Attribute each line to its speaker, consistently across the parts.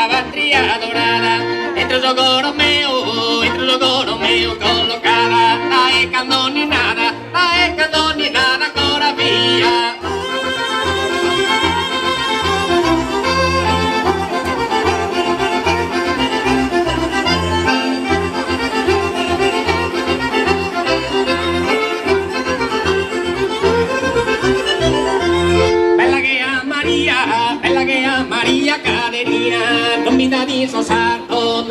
Speaker 1: patria dorada, entre los goros meu colocada, la ni nada, coravia. Bella che a Maria Caterina, non mi dà di sosarto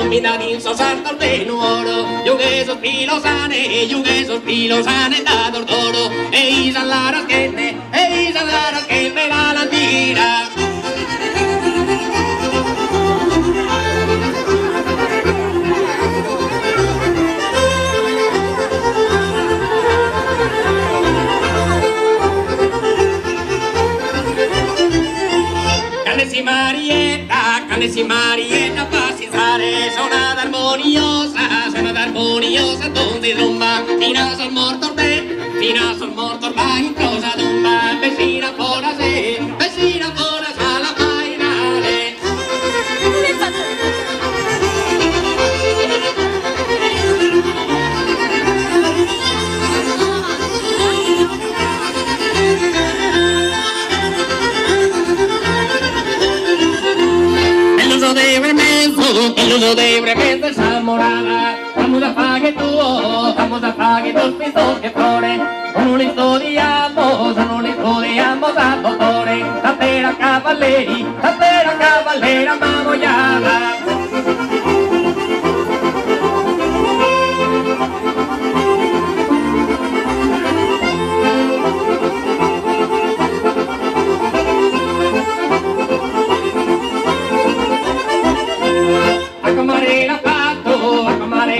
Speaker 1: il tenuoro, io che sospiro sane da tortoro, e isa la raschette, la lantira. Canesi Marietta, passi sare, suonata armoniosa, donde rumba, fino al morto ormai in cosa tomba, vecina fora la painale. Illuso de brevetto esa morada, vamos a fare tus pisos que flore, con un listo di ambos a dottore, tatera cavallera mamoiada.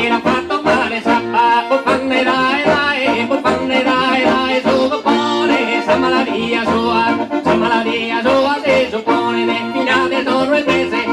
Speaker 1: A fatto male sappa, bufanne dai, su compone, sa maladia sua, si suppone, nel finale sono il mese,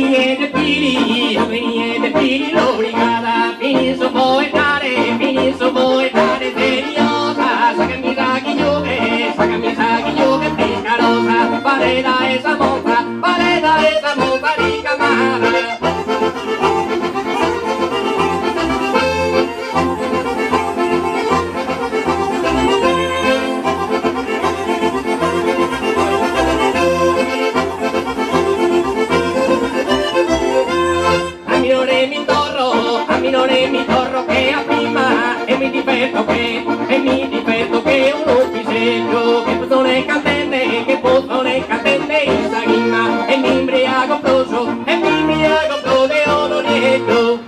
Speaker 1: niente fili, l'obrigata, fini su poetare, seriosa, sácame saquillo que pescarosa, pareda esa moza, rica mala. Ammirore mi torro che a prima è mi difetto che un ufficio che possono cantenne in saghina e mi imbriaco proso de onoretto.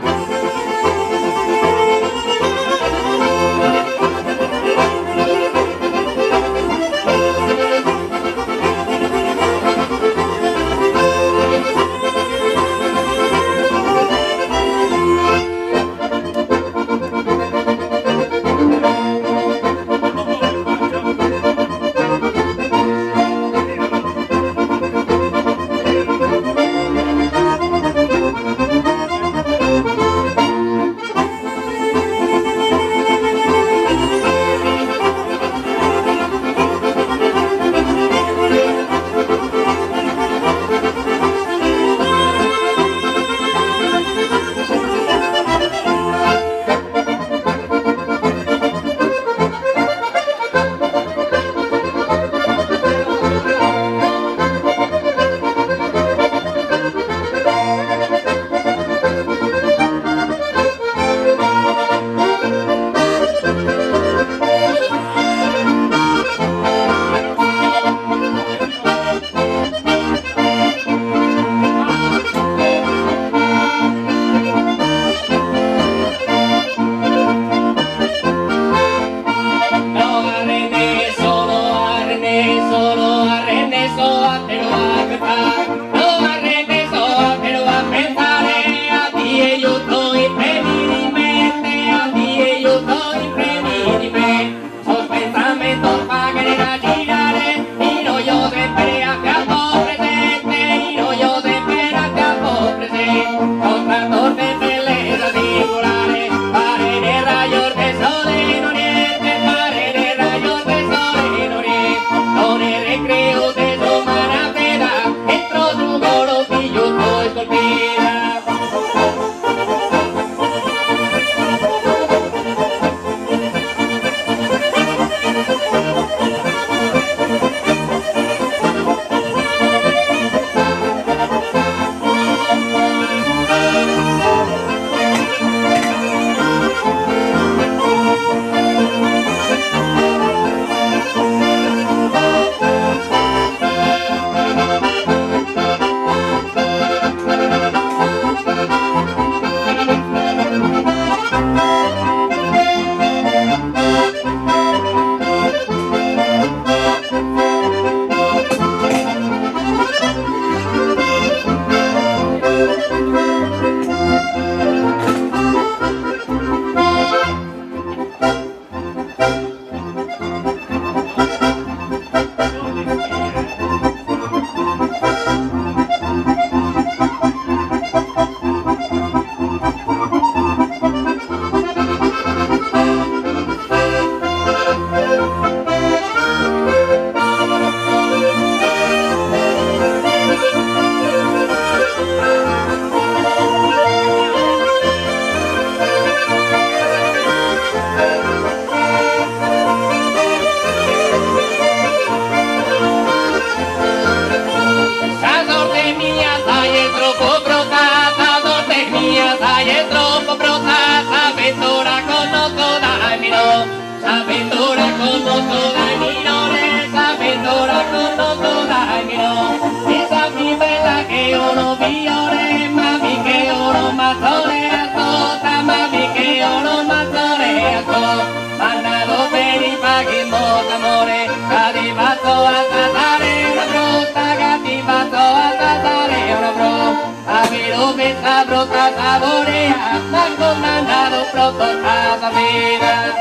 Speaker 2: Esta brota saborea, me han comandado pronto a la vida.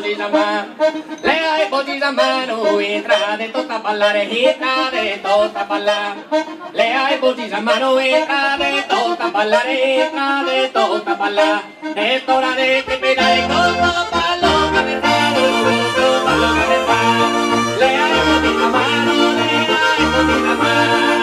Speaker 1: Bochisama, lei Bochisama, no entra de tota parlare, entra de tota parlare. Lei Bochisama, no entra de tota parlare, entra de tota parlare. Es hora de que pedale con palo cabezado, palo cabezado. Lei Bochisama, no lei Bochisama,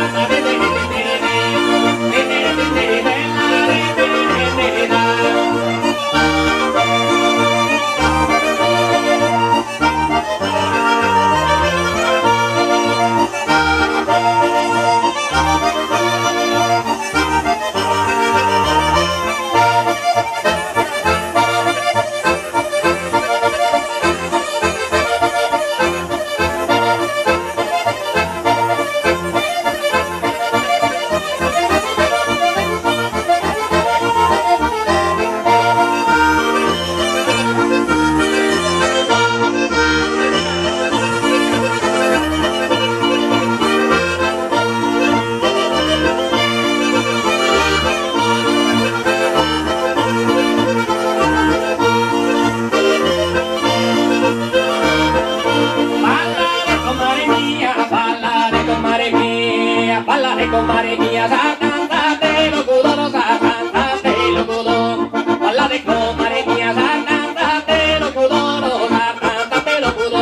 Speaker 1: comare mia, sa cantate lo culo, sa cantate lo culo. Balla de comare mia, sa cantate lo culo, sa cantate lo culo.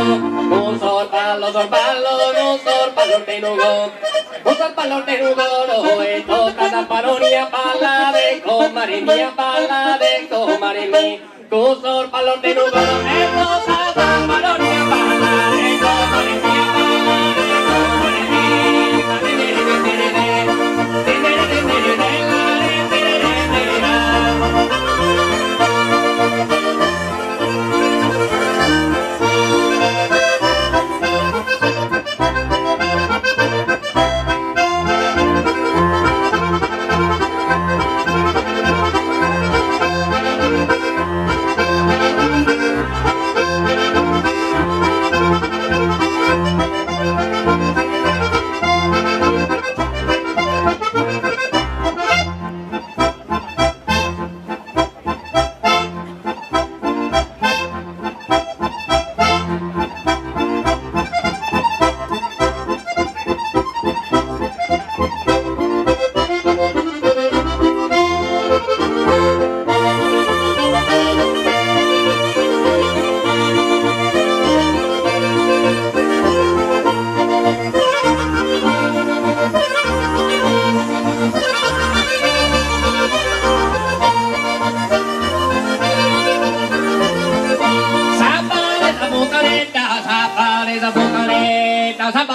Speaker 1: Un sorballo, un sorballo tenugo. Un sorballo tenugo, no es toca la paronia, balla de comare mia, balla de comare mia. Un sorballo tenugo, no es toca la paronia, balla de comare mia, balla de comare mia.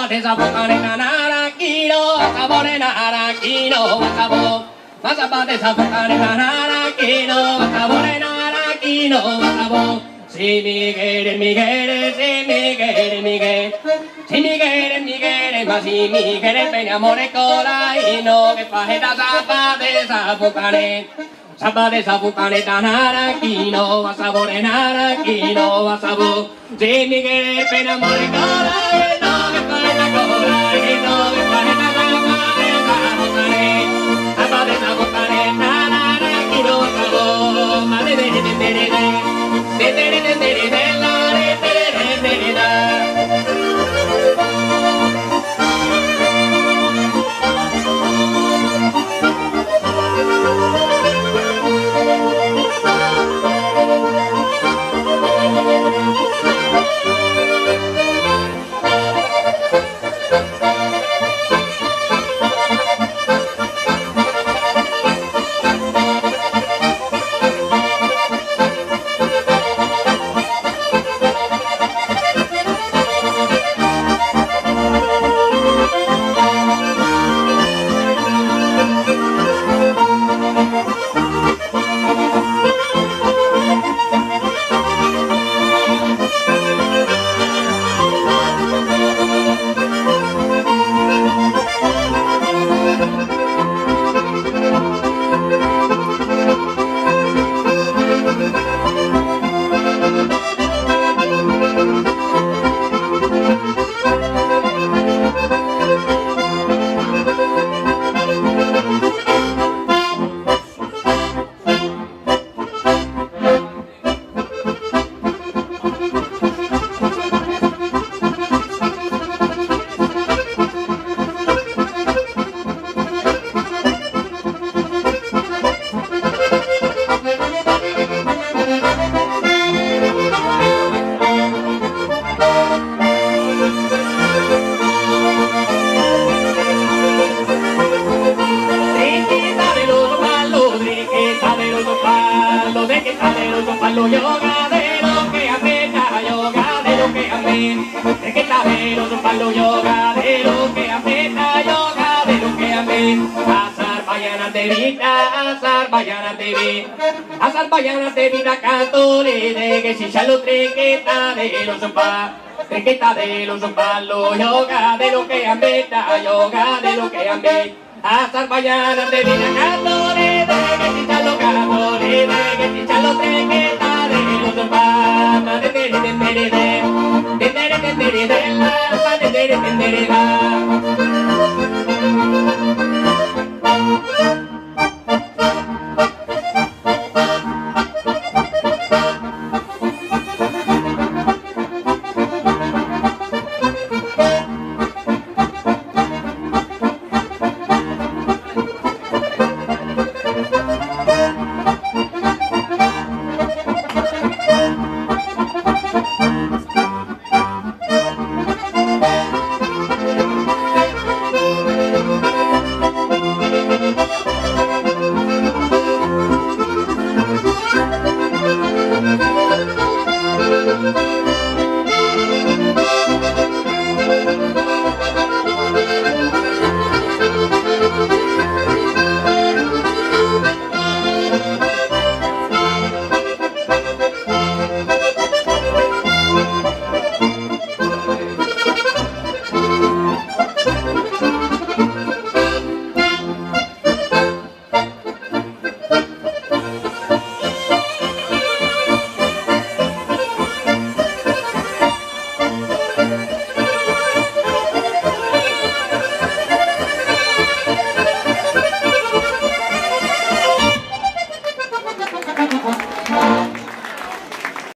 Speaker 1: Esa bocaneta naranquino, sabore naranquino, sabor. Mazapate esa bocaneta naranquino, sabore naranquino, sabor. Si Miguel, Miguel, si Miguel, Miguel, si Miguel, Miguel, ma si Miguel, peña amore coraino, que pajeta zapate esa bocaneta. Zapate esa bocaneta naranquino, sabore naranquino, sabor. Si Miguel, peña amore coraino. que está de los palos yoga, de lo que afecta yoga, de lo que amé. Azerbaiyana devita, Azerbaiyana devi, Azerbaiyana devita cantore, de que si ya lo trequeta de los pa. Trequeta de los palos yoga, de lo que afecta yoga, de lo que amé. Azerbaiyana devita cantore, de que si ya lo cantore, de que si ya lo trequeta de los pa. De